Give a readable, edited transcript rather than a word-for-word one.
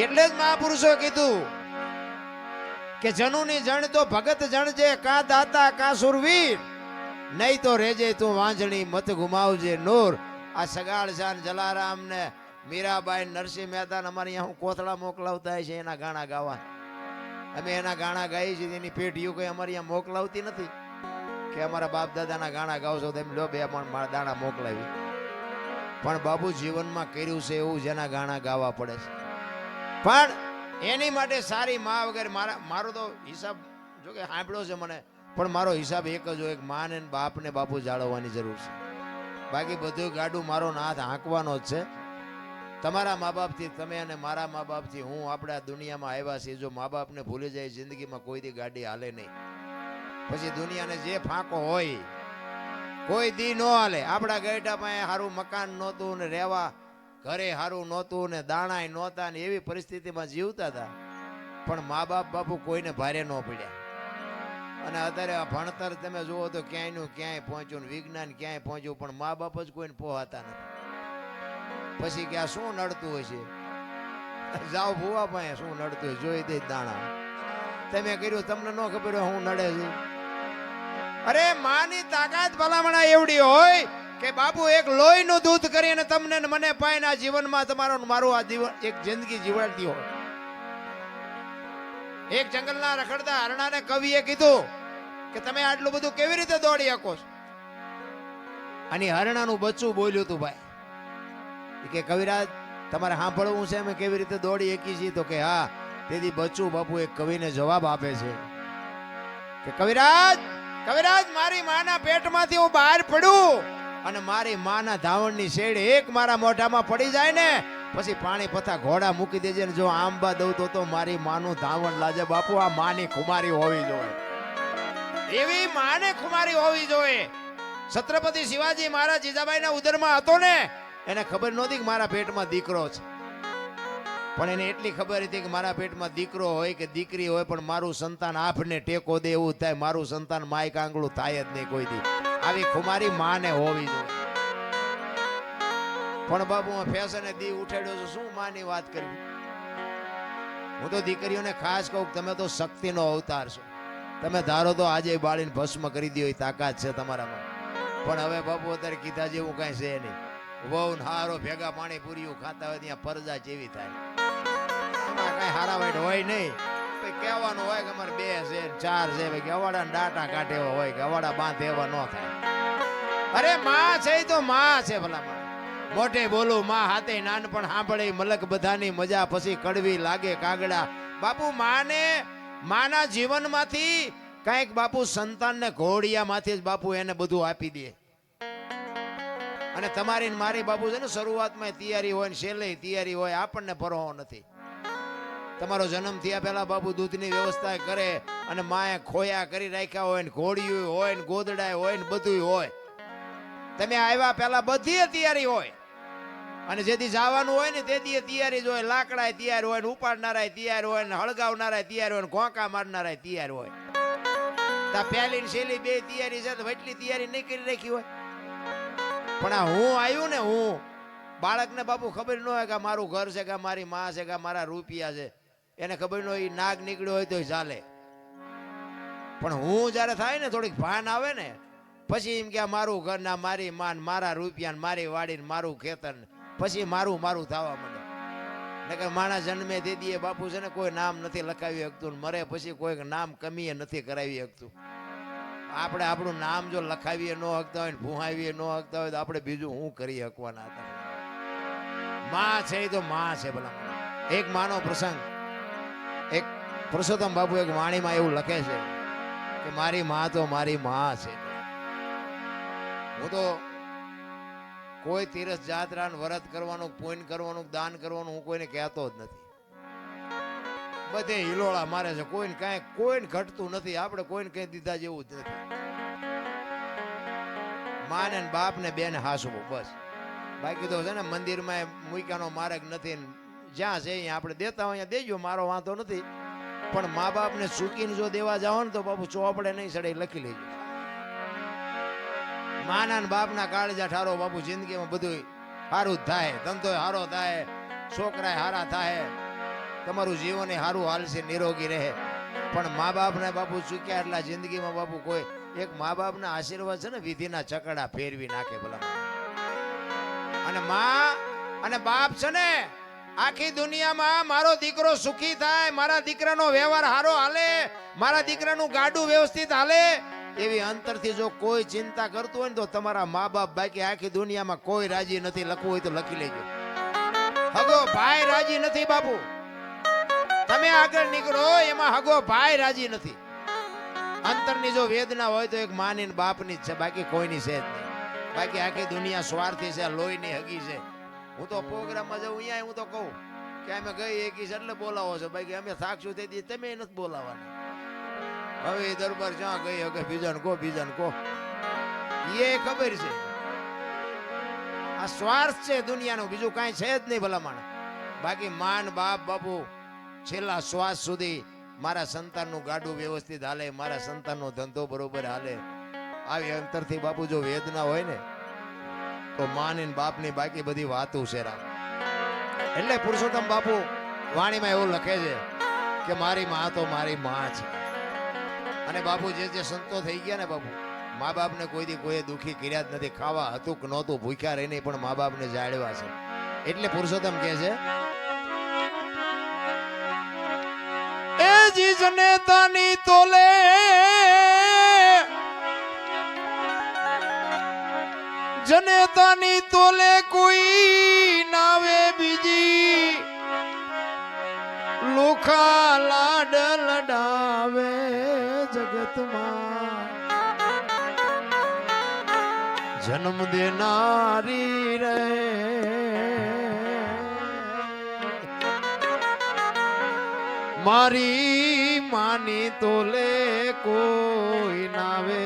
એટલે જ મહાપુરુષો કીધું કે જનુની જણ તો ભગત જણ જે કા દાતા કા સુરવીર, નહીં તો રેજે તું વાંજણી મત ગુમાવજે નૂર. આ સગાળ જાન જલારામ ને મીરાબાઈ નરસિંહ મહેતા અમારે અહીંયા હું કોથળા મોકલાવતા છે એના ગાણા ગાવા. અમે એના ગાણા ગાઈએ છીએ, એની પેઢીઓ કઈ અમારે અહીંયા મોકલાવતી નથી કે અમારા બાપ દાદાના ગાણા ગાવશો તો એમ લો બે પણ દાણા મોકલાવી. પણ બાબુ જીવનમાં કર્યું છે એવું જેના ગાણા ગાવા પડે છે. પણ એની માટે સારી મા વગેરે મારો તો હિસાબ જો કે સાંભળ્યો છે મને, પણ મારો હિસાબ એક જ હોય, મા ને બાપ ને બાપુ જાળવવાની જરૂર છે. બાકી બધું ગાડું મારો નાથ હાંકવાનો જ છે. તમારા મા બાપથી તમે અને મારા મા બાપથી હું આપણે આ દુનિયામાં આવ્યા છીએ. જો મા બાપને ભૂલી જાય જિંદગીમાં કોઈ દી ગાડી હાલે નહીં. પછી દુનિયાને જે ફાંકો હોય કોઈ દી ન હાલે. આપણા ગઈઢા પાસે સારું મકાન નહોતું ને રહેવા ઘરે સારું નહોતું ને દાણાય નહોતા ને એવી પરિસ્થિતિમાં જીવતા હતા, પણ મા બાપ બાપુ કોઈને ભારે ન પડ્યા. અને અત્યારે આ ભણતર તમે જુઓ તો ક્યાંયનું ક્યાંય પહોંચ્યું ને વિજ્ઞાન ક્યાંય પહોંચ્યું, પણ મા બાપ જ કોઈને પહોંચતા નથી. પછી કે આ શું નડતું હોય છે, જાઓ ભૂવા પાસે શું નડતું હોય જોઈ દે દાણા. તમે કર્યું તમને ન ખબર હોય હું નડે છે. અરે માની તાકાત ભલામણા એવડી હોય કે બાપુ એક લોહીનું દૂધ કરીને તમને ને મને પાઈને આ જીવનમાં તમારો મારું આ જીવન એક જિંદગી જીવાડતી હોય. એક જંગલના રખડતા હરણાને કવિએ કીધું કે તમે આટલું બધું કેવી રીતે દોડી શકો છો? અને હરણાનું બચ્ચું બોલ્યું હતું ભાઈ કે કવિરાજ તમારે સાંભળવું છે અમે કેવી રીતે દોડી શકી છીએ? તો કે હા. તેથી બચ્ચું બાપુ એક કવિને જવાબ આપે છે કે કવિરાજ કવિરાજ મારી માના પેટમાંથી હું બહાર પડું અને મારી માના ધાવણની શેડ એક મારા મોઢામાં પડી જાય ને પછી પાણી પથા ઘોડા મૂકી દેજે ને જો આંબા દઉં તો મારી માનું ધાવણ લાજે. બાપુ આ માની ખુમારી હોવી જોઈએ, એવી માને ખુમારી હોવી જોઈએ. છત્રપતિ શિવાજી મહારાજ જીજાબાઈના ઉદરમાં હતો ને, એને ખબર નહોતી કે મારા પેટમાં દીકરો છે, પણ એને એટલી ખબર હતી કે મારા પેટમાં દીકરો હોય કે દીકરી હોય પણ મારું સંતાન આભને ટેકો દે એવું થાય. મારું સંતાન માય કાંગળું થાય જ નહીં કોઈ દી. આવી ખુમારી માને હોવી જોઈએ. પણ બાબુ ફેશને દી ઉઠાડ્યો છે, શું માની વાત કરવી? હું તો દીકરીઓને ખાસ કહું તમે તો શક્તિનો અવતાર છો. તમે ધારો તો આજે બાળીને ભસ્મ કરી દો એ તાકાત છે તમારામાં. પણ હવે બાપુ અત્યારે કીધા જેવું કઈ છે નહીં. વહુ હારો ભેગા પાણી પૂરીઓ ખાતા હોય ત્યાં પરજા જેવી થાય. એમાં કઈ હારા વાઈટ હોય નહીં. કહેવાનું હોય કે અમારે 2 છે 4 છે, ગવાડા ડાટા કાઢે એવા હોય, ગવાડા બાંધે એવા ન થાય. અરે માં છે તો માં છે ભલા. મોઢે બોલું માં હાથે નાનપણ સાંભળે મલક બધાની મજા પછી કડવી લાગે કાગડા. બાપુ માના જીવનમાંથી કઈક બાપુ સંતાનને ઘોડિયામાંથી જ બાપુ એને બધું આપી દે. અને તમારી મારી બાપુ છે ને શરૂઆતમાં તૈયારી હોય ને છેલ્લે તૈયારી હોય, આપણને પરવાહ નથી. તમારો જન્મ થયા પહેલા બાપુ દૂધની વ્યવસ્થા કરે અને માએ ખોયા કરી રાખ્યા હોય ને ઘોડિયું હોય ને ગોદડા હોય ને બધું હોય. તમે આવ્યા પહેલા બધી તૈયારી હોય અને જેથી જવાનું હોય ને તેથી તૈયારી જ હોય. લાકડા તૈયાર હોય ને ઉપાડનારા તૈયાર હોય ને હળગાવનારા તૈયાર હોય ને ઘોંકા મારનારા તૈયાર હોય. તા પહેલી ને છેલ્લી 2 તૈયારી છે તો એટલી તૈયારી નહીં કરી રાખી હોય. પણ આ હું આવ્યું ને, હું બાળકને બાપુ ખબર ન હોય કે મારું ઘર છે કે મારી માં છે કે મારા રૂપિયા છે. એને ખબર ન હોય નાગ નીકળ્યો હોય તો ચાલે, પણ હું જયારે થાય ને થોડીક ભાન આવે ને પછી એમ કે મારું ઘર ના મારી માન મારા રૂપિયા ને મારી વાડી ને મારું ખેતર ને પછી મારું મારું થવા માંડે. નકર માણસ જન્મે તે દીએ બાપુ છે ને કોઈ નામ નથી લખાવી શકતું, મરે પછી કોઈ નામ કમીએ નથી કરાવી શકતું. આપણે આપણું નામ જો લખાવીએ ન હકતા હોય ને ભૂહાવીએ ન હકતા હોય તો આપણે બીજું શું કરી શકવાના હતા? માં છે તો માં છે ભલા. એક માનો પ્રસંગ, એક પુરુષોત્તમ બાપુ એક વાણીમાં એવું લખે છે કે મારી માં તો મારી માં છે. હું તો કોઈ તીરથ જાત્રા વ્રત કરવાનું, પુણ્ય કરવાનું, દાન કરવાનું હું કોઈને કહેતો જ નથી. બધે હિલોળા મારે છે, કોઈને કાંઈ કોઈને ઘટતું નથી. આપણે કોઈને કહી દીધા જેવું જ નથી. માને ને બાપ ને બેને હાસવું બસ. બાકી તો છે ને મંદિરમાં મૂક્યાનો માર્ગ નથી. જ્યાં છે અહીંયા આપણે દેતા હોય દેજો, મારો વાંધો નથી. પણ મા બાપને ચૂકીને જો દેવા જાઓ ને તો બાપુ ચોપડે નહીં સડે લખી લેજો. માના ને બાપના કાળજા ઠારો બાપુ જિંદગીમાં બધું સારું જ થાય. ધંધો સારો થાય, છોકરા હારા થાય, તમારું જીવન એ સારું હાલશે, નિરોગી રહે. પણ મા બાપને બાપુ ચૂક્યા એટલા જિંદગીમાં બાપુ કોઈ એક મા બાપના આશીર્વાદ છે ને વિધિના ચકડા ફેરવી નાખે ભલા. અને મા અને બાપ છે ને આખી દુનિયામાં મારો દીકરો સુખી થાય, મારા દીકરાનો વ્યવહાર સારો હાલે, મારા દીકરાનું ગાડું વ્યવસ્થિત હાલે, એવી અંતરથી જો કોઈ ચિંતા કરતું હોય ને તો તમારા મા બાપ બાકી આખી દુનિયામાં કોઈ રાજી નથી. લખવું હોય તો લખી લેજો. હગો ભાઈ રાજી નથી બાપુ. તમે આગળ નીકળો એમાં હગો ભાઈ રાજી નથી. અંતરની જો વેદના હોય તો એક માની બાપની જ છે, બાકી કોઈની છે જ નહીં. બાકી આખી દુનિયા સ્વાર્થી છે, લોહીની હગી છે. હું તો પ્રોગ્રામમાં જાઉં અહીંયા હું તો કહું કે અમે ગઈ એકી એટલે બોલાવો છો, બાકી અમે થાકશું તેથી તમે નથી બોલાવાના. હવે એ દરબાર જ્યાં ગઈ હવે બીજાને કહો, બીજાને કહો, એ ખબર છે. આ સ્વાર્થ છે દુનિયાનો, બીજું કાંઈ છે જ નહીં ભલામણ. બાકી માન બાપ બાપુ છેલ્લા શ્વાસ સુધી મારા સંતાનનું ગાડું વ્યવસ્થિત હાલે, મારા સંતાનનો ધંધો બરોબર હાલે, આવી અંતરથી બાપુ જો વેદના હોય ને તો માની બાપની બાકી બધી વાતો છે રામ. એટલે પુરુષોત્તમ બાપુ વાણીમાં એવું લખે છે કે મારી માં તો મારી માં છે. અને બાપુ જે સંતો થઈ ગયા ને બાપુ, મા બાપને કોઈ દી કોઈ દુખી કર્યા જ નથી. ખાવા હતું કે નહોતું, ભૂખ્યા રહી નહીં, પણ મા બાપને જાળવા છે. એટલે પુરુષોત્તમ કહે છે એ જી જનેતાની તોલે જનેતાની તોલે કોઈ નાવે બીજી, લોખા લાડ લડાવે જગતમાં, જન્મ દેનારી રે મારી માની તોલે કોઈ નાવે.